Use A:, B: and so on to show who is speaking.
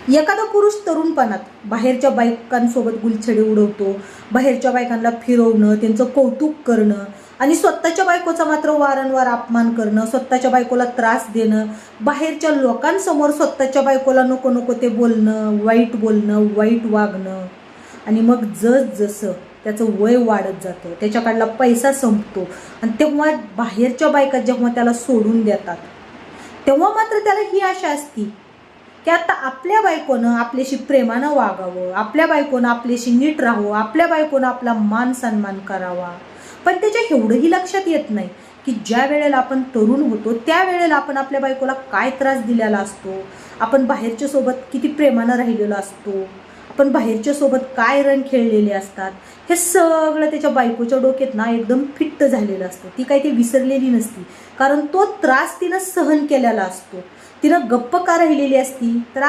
A: एखादा पुरुष तरुणपणात बाहेरच्या बायकांसोबत गुलछडी उडवतो, बाहेरच्या बायकांना फिरवणं, त्यांचं कौतुक करणं आणि स्वतःच्या बायकोचा मात्र वारंवार अपमान करणं, स्वतःच्या बायकोला त्रास देणं, बाहेरच्या लोकांसमोर स्वतःच्या बायकोला नको नको ते बोलणं, वाईट वागणं आणि मग जसं त्याचं वय वाढत जातं, त्याच्याकडला पैसा संपतो आणि तेव्हा बाहेरच्या बायका जेव्हा त्याला सोडून देतात तेव्हा मात्र त्याला ही आशा असती की आता आपल्या बायकोनं आपल्याशी प्रेमानं वागावं, आपल्या बायकोनं आपल्याशी नीट राहावं, आपल्या बायकोनं आपला मान सन्मान करावा. पण त्याच्या एवढंही लक्षात येत नाही की ज्या वेळेला आपण तरुण होतो त्या वेळेला आपण आपल्या बायकोला काय त्रास दिलेला असतो, आपण बाहेरच्या सोबत किती प्रेमानं राहिलेलो असतो, आपण बाहेरच्या सोबत काय रंग खेळलेले असतात, हे सगळं त्याच्या बायकोच्या डोक्यात ना एकदम फिट्ट झालेलं असतं. ती काही ती विसरलेली नसती, कारण तो त्रास तिनं सहन केलेला असतो. तिनं गप्प का राहिलेली असती तर